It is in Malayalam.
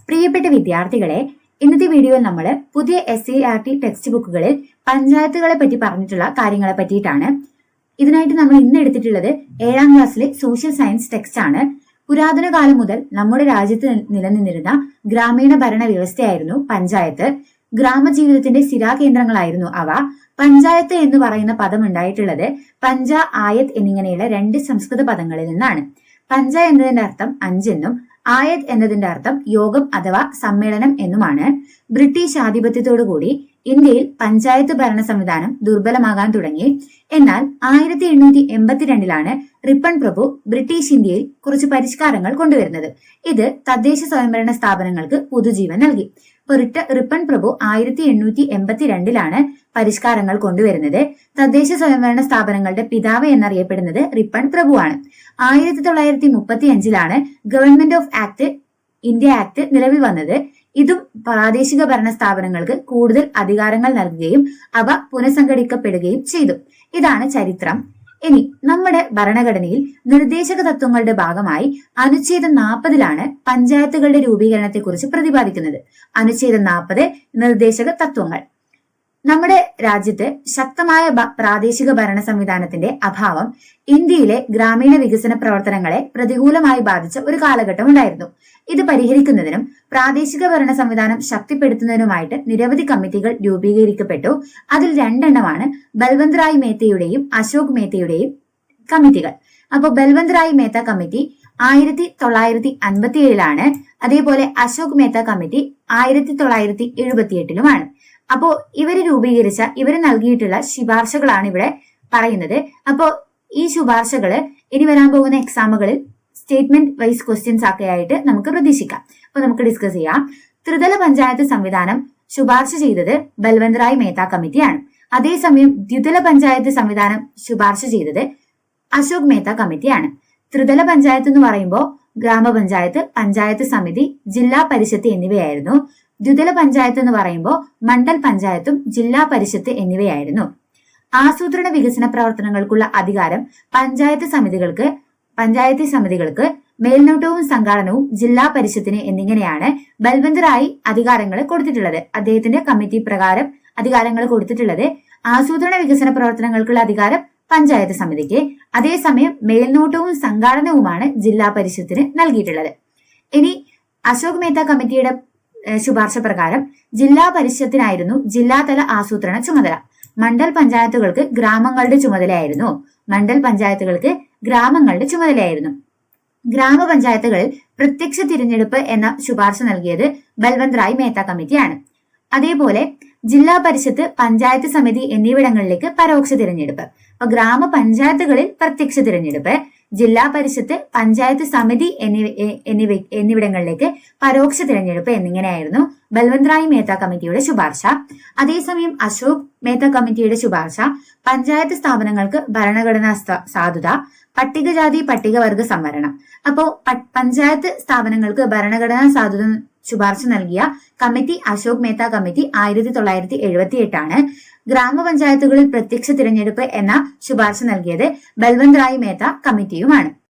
പ്രിയപ്പെട്ട വിദ്യാർത്ഥികളെ, ഇന്നത്തെ വീഡിയോയിൽ നമ്മൾ പുതിയ SCERT ടെക്സ്റ്റ് ബുക്കുകളിൽ പഞ്ചായത്തുകളെ പറ്റി പറഞ്ഞിട്ടുള്ള കാര്യങ്ങളെ പറ്റിയിട്ടാണ്. ഇതിനായിട്ട് നമ്മൾ ഇന്ന് എടുത്തിട്ടുള്ളത് 7ാം ക്ലാസ്സിലെ സോഷ്യൽ സയൻസ് ടെക്സ്റ്റ് ആണ്. പുരാതന കാലം മുതൽ നമ്മുടെ രാജ്യത്ത് നിലനിന്നിരുന്ന ഗ്രാമീണ ഭരണ വ്യവസ്ഥയായിരുന്നു പഞ്ചായത്ത്. ഗ്രാമജീവിതത്തിന്റെ സ്ഥിരാകേന്ദ്രങ്ങളായിരുന്നു അവ. പഞ്ചായത്ത് എന്ന് പറയുന്ന പദം ഉണ്ടായിട്ടുള്ളത് പഞ്ച, ആയത് എന്നിങ്ങനെയുള്ള രണ്ട് സംസ്കൃത പദങ്ങളിൽ നിന്നാണ്. പഞ്ച എന്നതിന്റെ അർത്ഥം 5 എന്നും ആയത് എന്നതിന്റെ അർത്ഥം യോഗം അഥവാ സമ്മേളനം എന്നുമാണ്. ബ്രിട്ടീഷ് ആധിപത്യത്തോടുകൂടി ഇന്ത്യയിൽ പഞ്ചായത്ത് ഭരണ സംവിധാനം ദുർബലമാകാൻ തുടങ്ങി. എന്നാൽ 1882 റിപ്പൺ പ്രഭു ബ്രിട്ടീഷ് ഇന്ത്യയിൽ കുറച്ച് പരിഷ്കാരങ്ങൾ കൊണ്ടുവരുന്നത്. ഇത് തദ്ദേശ സ്വയംഭരണ സ്ഥാപനങ്ങൾക്ക് പുതുജീവൻ നൽകി. റിപ്പൺ പ്രഭു 1882 പരിഷ്കാരങ്ങൾ കൊണ്ടുവരുന്നത്. തദ്ദേശ സ്വയംഭരണ സ്ഥാപനങ്ങളുടെ പിതാവ് എന്നറിയപ്പെടുന്നത് റിപ്പൺ പ്രഭുവാണ്. 1935 ഗവൺമെന്റ് ഓഫ് ഇന്ത്യ ആക്ട് നിലവിൽ വന്നത്. ഇതും പ്രാദേശിക ഭരണ സ്ഥാപനങ്ങൾക്ക് കൂടുതൽ അധികാരങ്ങൾ നൽകുകയും അവ പുനഃസംഘടിക്കപ്പെടുകയും ചെയ്തു. ഇതാണ് ചരിത്രം. ഇനി നമ്മുടെ ഭരണഘടനയിൽ നിർദ്ദേശക തത്വങ്ങളുടെ ഭാഗമായി അനുച്ഛേദം 40 പഞ്ചായത്തുകളുടെ രൂപീകരണത്തെക്കുറിച്ച് പ്രതിപാദിക്കുന്നത്. അനുച്ഛേദം 40 നിർദ്ദേശക തത്വങ്ങൾ. നമ്മുടെ രാജ്യത്ത് ശക്തമായ പ്രാദേശിക ഭരണ സംവിധാനത്തിന്റെ അഭാവം ഇന്ത്യയിലെ ഗ്രാമീണ വികസന പ്രവർത്തനങ്ങളെ പ്രതികൂലമായി ബാധിച്ച ഒരു കാലഘട്ടം ഉണ്ടായിരുന്നു. ഇത് പരിഹരിക്കുന്നതിനും പ്രാദേശിക ഭരണ സംവിധാനം ശക്തിപ്പെടുത്തുന്നതിനുമായിട്ട് നിരവധി കമ്മിറ്റികൾ രൂപീകരിക്കപ്പെട്ടു. അതിൽ 2 ബൽവന്ത് റായ് മേത്തയുടെയും അശോക് മേത്തയുടെയും കമ്മിറ്റികൾ. അപ്പോൾ ബൽവന്ത് റായ് മേത്ത കമ്മിറ്റി 1957 അതേപോലെ അശോക് മേത്ത കമ്മിറ്റി 1978 അപ്പോ ഇവര് നൽകിയിട്ടുള്ള ശുപാർശകളാണ് ഇവിടെ പറയുന്നത്. അപ്പോ ഈ ശുപാർശകള് ഇനി വരാൻ പോകുന്ന എക്സാമുകളിൽ സ്റ്റേറ്റ്മെന്റ് വൈസ് ക്വസ്റ്റ്യൻസ് ഒക്കെ ആയിട്ട് നമുക്ക് പ്രതീക്ഷിക്കാം. അപ്പൊ നമുക്ക് ഡിസ്കസ് ചെയ്യാം. ത്രിതല പഞ്ചായത്ത് സംവിധാനം ശുപാർശ ചെയ്തത് ബൽവന്ത് റായ് മേത്ത കമ്മിറ്റിയാണ്. അതേസമയം ദ്വിതല പഞ്ചായത്ത് സംവിധാനം ശുപാർശ ചെയ്തത് അശോക് മേത്ത കമ്മിറ്റിയാണ്. ത്രിതല പഞ്ചായത്ത് എന്ന് പറയുമ്പോൾ ഗ്രാമപഞ്ചായത്ത്, പഞ്ചായത്ത് സമിതി, ജില്ലാ പരിഷത്ത് എന്നിവയായിരുന്നു. ദ്വിതല പഞ്ചായത്ത് എന്ന് പറയുമ്പോൾ മണ്ഡൽ പഞ്ചായത്തും ജില്ലാ പരിഷത്ത് എന്നിവയായിരുന്നു. ആസൂത്രണ വികസന പ്രവർത്തനങ്ങൾക്കുള്ള അധികാരം പഞ്ചായത്ത് സമിതികൾക്ക് മേൽനോട്ടവും സംഘാടനവും ജില്ലാ പരിഷത്തിന് എന്നിങ്ങനെയാണ് ബൽവന്ത് റായ് അധികാരങ്ങൾ കൊടുത്തിട്ടുള്ളത്. അദ്ദേഹത്തിന്റെ കമ്മിറ്റി പ്രകാരം അധികാരങ്ങൾ കൊടുത്തിട്ടുള്ളത്. ആസൂത്രണ വികസന പ്രവർത്തനങ്ങൾക്കുള്ള അധികാരം പഞ്ചായത്ത് സമിതിക്ക്, അതേസമയം മേൽനോട്ടവും സംഘാടനവുമാണ് ജില്ലാ പരിഷത്തിന് നൽകിയിട്ടുള്ളത്. ഇനി അശോക് മേത്ത കമ്മിറ്റിയുടെ ശുപാർശ പ്രകാരം ജില്ലാ പരിഷത്തിനായിരുന്നു ജില്ലാതല ആസൂത്രണ ചുമതല. മണ്ഡൽ പഞ്ചായത്തുകൾക്ക് ഗ്രാമങ്ങളുടെ ചുമതലയായിരുന്നു. ഗ്രാമപഞ്ചായത്തുകളിൽ പ്രത്യക്ഷ തിരഞ്ഞെടുപ്പ് എന്ന ശുപാർശ നൽകിയത് ബൽവന്ത് റായ് മേത്ത കമ്മിറ്റിയാണ്. അതേപോലെ ജില്ലാ പരിഷത്ത്, പഞ്ചായത്ത് സമിതി എന്നിവിടങ്ങളിലേക്ക് പരോക്ഷ തിരഞ്ഞെടുപ്പ്. അപ്പൊ ഗ്രാമപഞ്ചായത്തുകളിൽ പ്രത്യക്ഷ തിരഞ്ഞെടുപ്പ്, ജില്ലാ പരിഷത്ത്, പഞ്ചായത്ത് സമിതി എന്നിവിടങ്ങളിലേക്ക് പരോക്ഷ തിരഞ്ഞെടുപ്പ് എന്നിങ്ങനെയായിരുന്നു ബൽവന്ത് റായ് മേത്ത കമ്മിറ്റിയുടെ ശുപാർശ. അതേസമയം അശോക് മേത്ത കമ്മിറ്റിയുടെ ശുപാർശ പഞ്ചായത്ത് സ്ഥാപനങ്ങൾക്ക് ഭരണഘടനാ സാധുത, പട്ടികജാതി പട്ടികവർഗ സംവരണം. അപ്പോ പഞ്ചായത്ത് സ്ഥാപനങ്ങൾക്ക് ഭരണഘടനാ സാധുത ശുപാർശ നൽകിയ കമ്മിറ്റി അശോക് മേത്ത കമ്മിറ്റി 1978 ഗ്രാമപഞ്ചായത്തുകളിൽ പ്രത്യക്ഷ തിരഞ്ഞെടുപ്പ് എന്ന ശുപാർശ നൽകിയത് ബൽവന്ത് റായ് മേത്ത കമ്മിറ്റിയുമാണ്.